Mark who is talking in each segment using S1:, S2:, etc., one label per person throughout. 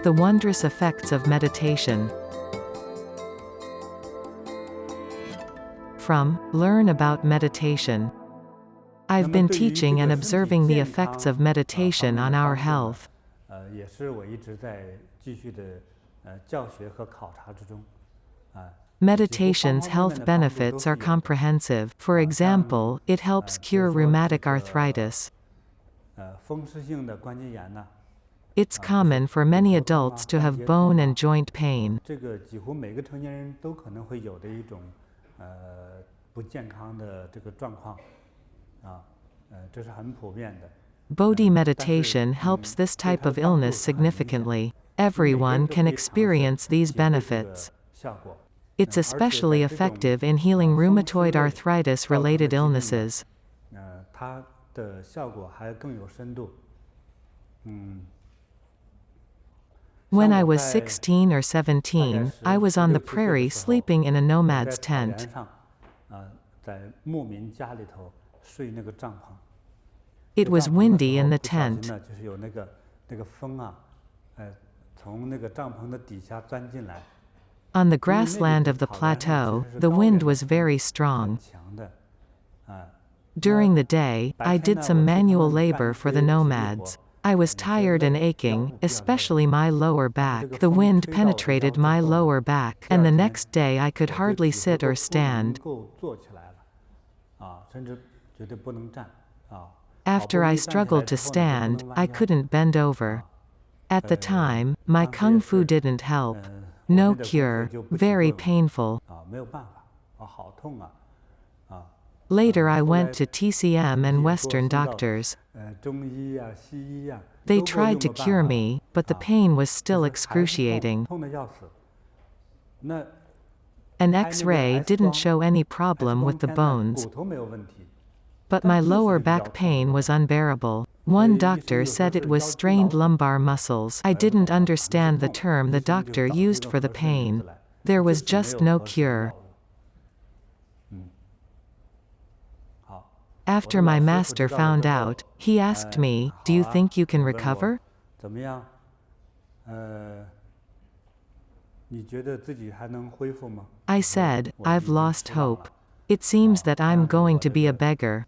S1: The wondrous effects of meditation. From Learn About Meditation. I've been teaching and observing the effects of meditation on our health. Meditation's health benefits are comprehensive. For example, it helps cure rheumatic arthritis. It's common for many adults to have bone and joint pain. Bodhi meditation helps this type of illness significantly. Everyone can experience these benefits. It's especially effective in healing rheumatoid arthritis-related illnesses. When I was 16 or 17, I was on the prairie sleeping in a nomad's tent. It was windy in the tent. On the grassland of the plateau, the wind was very strong. During the day, I did some manual labor for the nomads. I was tired and aching, especially my lower back. The wind penetrated my lower back, and the next day I could hardly sit or stand. After I struggled to stand, I couldn't bend over. At the time, my kung fu didn't help. No cure, very painful. Later I went to TCM and Western doctors. They tried to cure me, but the pain was still excruciating. An X-ray didn't show any problem with the bones. But my lower back pain was unbearable. One doctor said it was strained lumbar muscles. I didn't understand the term the doctor used for the pain. There was just no cure. After my master found out, he asked me, "Do you think you can recover?" I said, "I've lost hope. It seems that I'm going to be a beggar.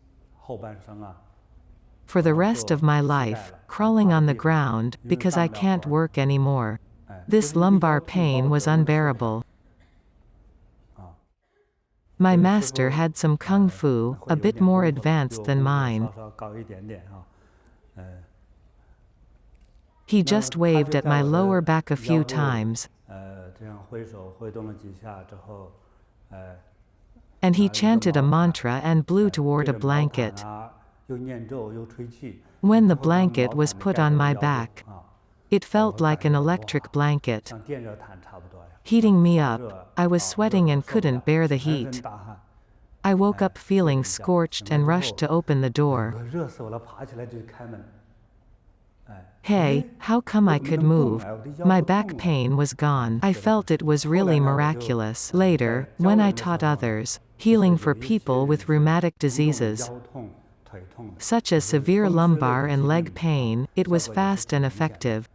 S1: For the rest of my life, crawling on the ground, because I can't work anymore." This lumbar pain was unbearable. My master had some kung fu, a bit more advanced than mine. He just waved at my lower back a few times. And he chanted a mantra and blew toward a blanket. When the blanket was put on my back, it felt like an electric blanket, heating me up. I was sweating and couldn't bear the heat. I woke up feeling scorched and rushed to open the door. Hey, how come I could move? My back pain was gone. I felt it was really miraculous. Later, when I taught others, healing for people with rheumatic diseases, such as severe lumbar and leg pain, it was fast and effective.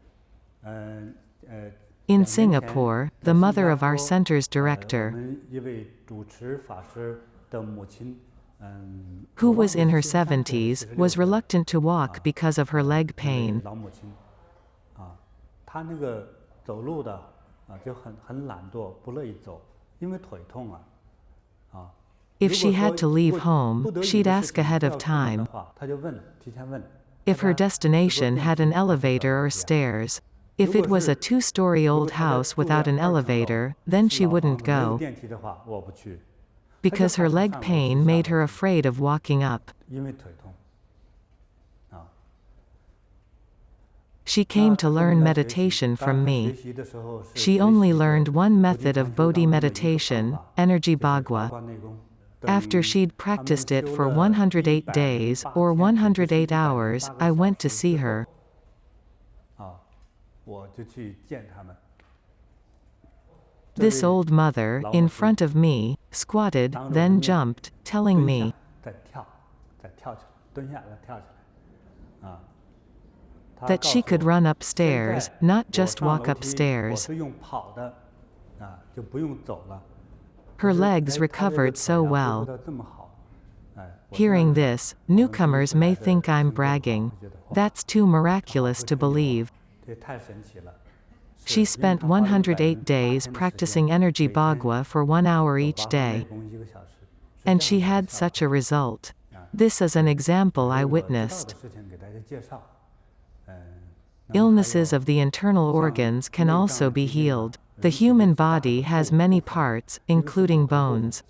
S1: In Singapore, the mother of our center's director, who was in her 70s, was reluctant to walk because of her leg pain. If she had to leave home, she'd ask ahead of time if her destination had an elevator or stairs. If it was a 2-story-old house without an elevator, then she wouldn't go, because her leg pain made her afraid of walking up. She came to learn meditation from me. She only learned one method of Bodhi meditation, energy Bagua. After she'd practiced it for 108 days, or 108 hours, I went to see her. This old mother, in front of me, squatted, then jumped, telling me, that she could run upstairs, not just walk upstairs. Her legs recovered so well. Hearing this, newcomers may think I'm bragging. That's too miraculous to believe. She spent 108 days practicing energy Bagua for 1 hour each day. And she had such a result. This is an example I witnessed. Illnesses of the internal organs can also be healed. The human body has many parts, including bones.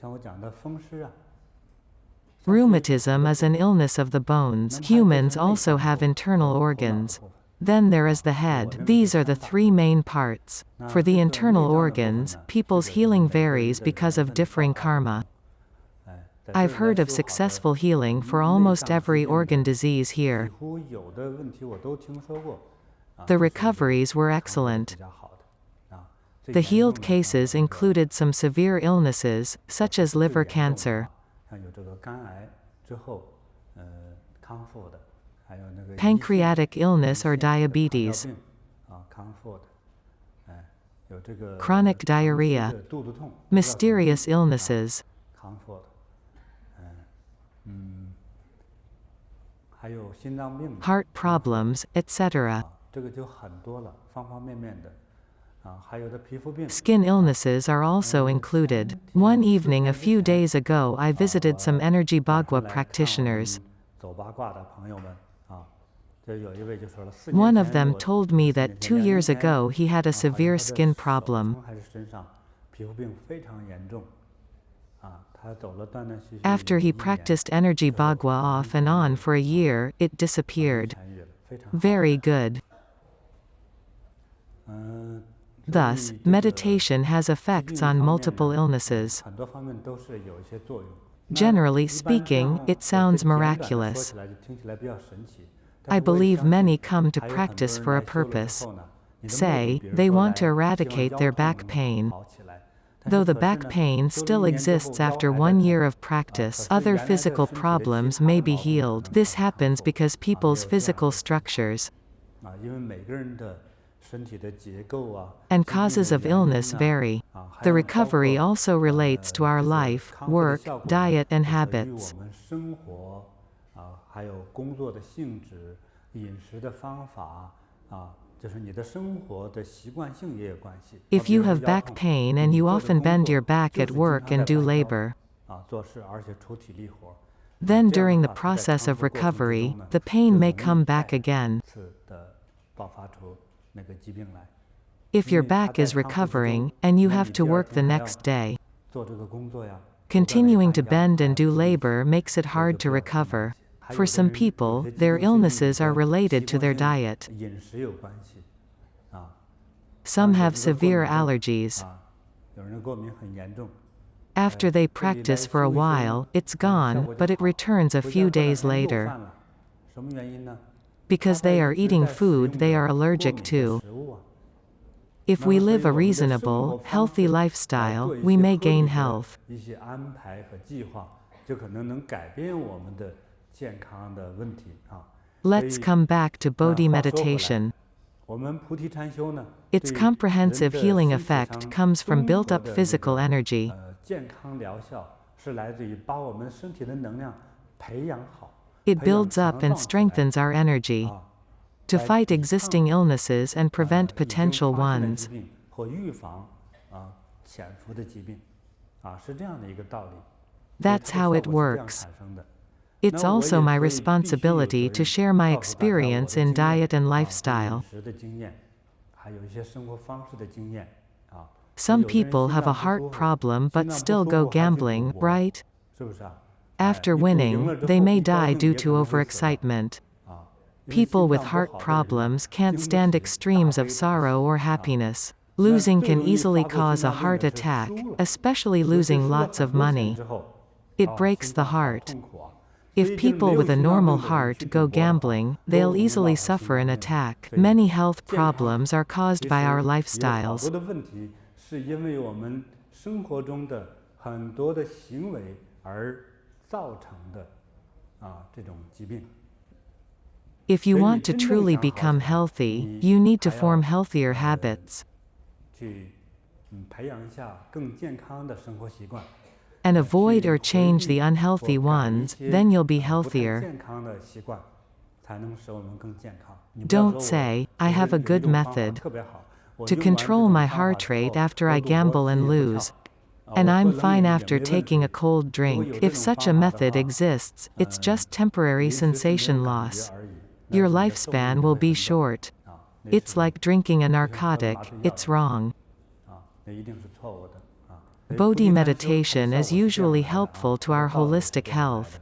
S1: Rheumatism is an illness of the bones. Humans also have internal organs. Then there is the head. These are the 3 main parts. For the internal organs, people's healing varies because of differing karma. I've heard of successful healing for almost every organ disease here. The recoveries were excellent. The healed cases included some severe illnesses, such as liver cancer, pancreatic illness or diabetes, chronic diarrhea, mysterious illnesses, heart problems, etc. Skin illnesses are also included. One evening a few days ago I visited some energy Bagua practitioners. One of them told me that 2 years ago he had a severe skin problem. After he practiced energy Bagua off and on for a year, it disappeared. Very good. Thus, meditation has effects on multiple illnesses. Generally speaking, it sounds miraculous. I believe many come to practice for a purpose. Say, they want to eradicate their back pain. Though the back pain still exists after 1 year of practice, other physical problems may be healed. This happens because people's physical structures and causes of illness vary. The recovery also relates to our life, work, diet and habits. If you have back pain and you often bend your back at work and do labor, then during the process of recovery, the pain may come back again. If your back is recovering, and you have to work the next day, continuing to bend and do labor makes it hard to recover. For some people, their illnesses are related to their diet. Some have severe allergies. After they practice for a while, it's gone, but it returns a few days later. Because they are eating food they are allergic to. If we live a reasonable, healthy lifestyle, we may gain health. Let's come back to Bodhi meditation. Its comprehensive healing effect comes from built-up physical energy. It builds up and strengthens our energy to fight existing illnesses and prevent potential ones. That's how it works. It's also my responsibility to share my experience in diet and lifestyle. Some people have a heart problem but still go gambling, right? After winning, they may die due to overexcitement. People with heart problems can't stand extremes of sorrow or happiness. Losing can easily cause a heart attack, especially losing lots of money. It breaks the heart. If people with a normal heart go gambling, they'll easily suffer an attack. Many health problems are caused by our lifestyles. If you want to truly become healthy, you need to form healthier habits.
S2: 去培养一下更健康的生活习惯。
S1: And avoid or change the unhealthy ones, then you'll be healthier. Don't say, I have a good method to control my heart rate after I gamble and lose. And I'm fine after taking a cold drink. If such a method exists, it's just temporary sensation loss. Your lifespan will be short. It's like drinking a narcotic, it's wrong. Bodhi meditation is usually helpful to our holistic health.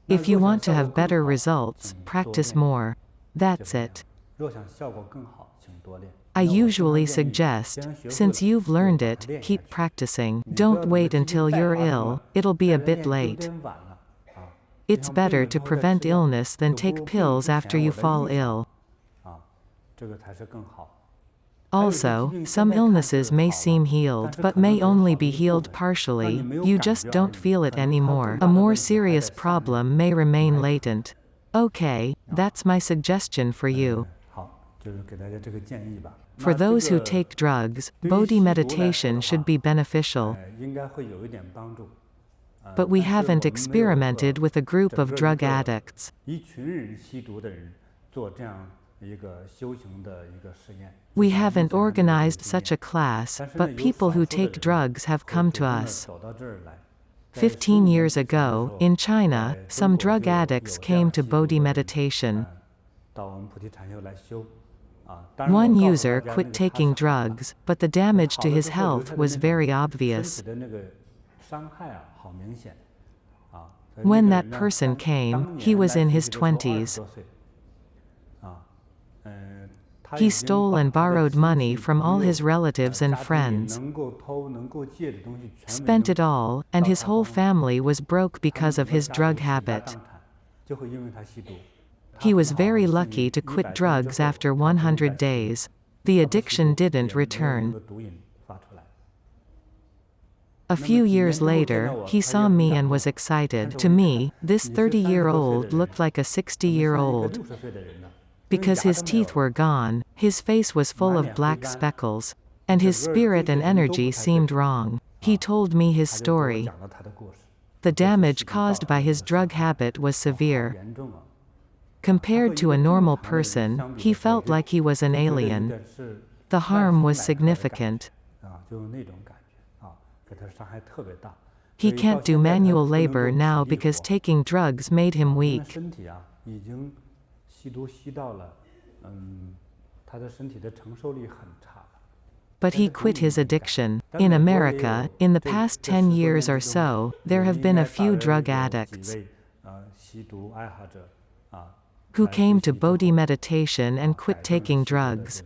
S1: If you want to have better results, practice more. That's it. I usually suggest, since you've learned it, keep practicing. Don't wait until you're ill, it'll be a bit late. It's better to prevent illness than take pills after you fall ill. Also, some illnesses may seem healed but may only be healed partially, you just don't feel it anymore. A more serious problem may remain latent. Okay, that's my suggestion for you. For those who take drugs, Bodhi meditation should be beneficial. But we haven't experimented with a group of drug addicts. We haven't organized such a class, but people who take drugs have come to us. 15 years ago, in China, some drug addicts came to Bodhi meditation. One user quit taking drugs, but the damage to his health was very obvious. When that person came, he was in his 20s. He stole and borrowed money from all his relatives and friends, spent it all, and his whole family was broke because of his drug habit. He was very lucky to quit drugs after 100 days. The addiction didn't return. A few years later, he saw me and was excited. To me, this 30-year-old looked like a 60-year-old. Because his teeth were gone, his face was full of black speckles, and his spirit and energy seemed wrong. He told me his story. The damage caused by his drug habit was severe. Compared to a normal person, he felt like he was an alien. The harm was significant. He can't do manual labor now because taking drugs made him weak. But he quit his addiction. In America, in the past 10 years or so, there have been a few drug addicts who came to Bodhi meditation and quit taking drugs.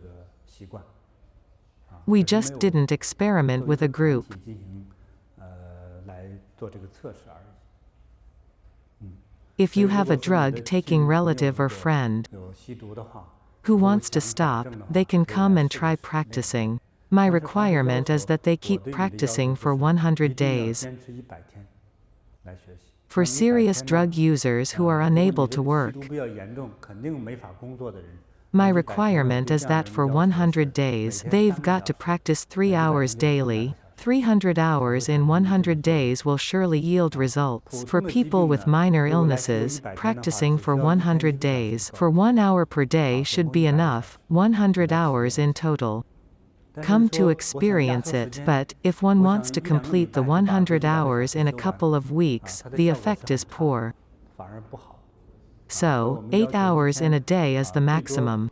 S1: We just didn't experiment with a group. If you have a drug-taking relative or friend who wants to stop, they can come and try practicing. My requirement is that they keep practicing for 100 days. For serious drug users who are unable to work, my requirement is that for 100 days, they've got to practice 3 hours daily. 300 hours in 100 days will surely yield results. For people with minor illnesses, practicing for 100 days, for 1 hour per day should be enough, 100 hours in total. Come to experience it, but, if one wants to complete the 100 hours in a couple of weeks, the effect is poor. So, 8 hours in a day is the maximum.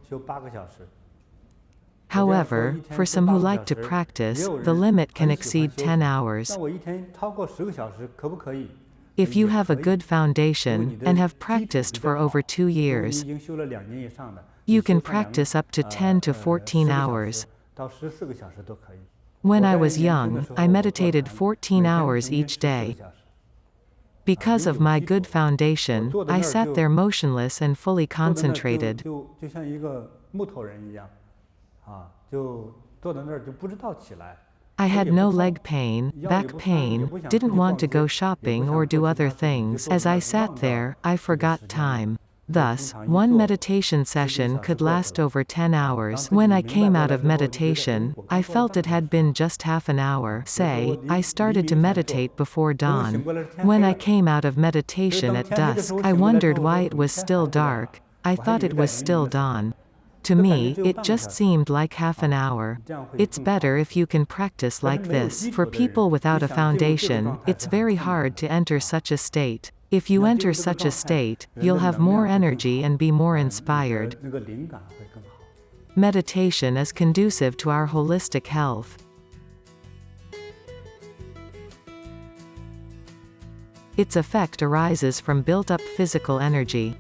S1: However, for some who like to practice, the limit can exceed 10 hours. If you have a good foundation, and have practiced for over 2 years, you can practice up to 10 to 14 hours. When I was young, I meditated 14 hours each day. Because of my good foundation, I sat there motionless and fully concentrated. I had no leg pain, back pain, didn't want to go shopping or do other things. As I sat there, I forgot time. Thus, one meditation session could last over 10 hours. When I came out of meditation, I felt it had been just half an hour. Say, I started to meditate before dawn. When I came out of meditation at dusk, I wondered why it was still dark. I thought it was still dawn. To me, it just seemed like half an hour. It's better if you can practice like this. For people without a foundation, it's very hard to enter such a state. If you enter such a state, you'll have more energy and be more inspired. Meditation is conducive to our holistic health. Its effect arises from built-up physical energy.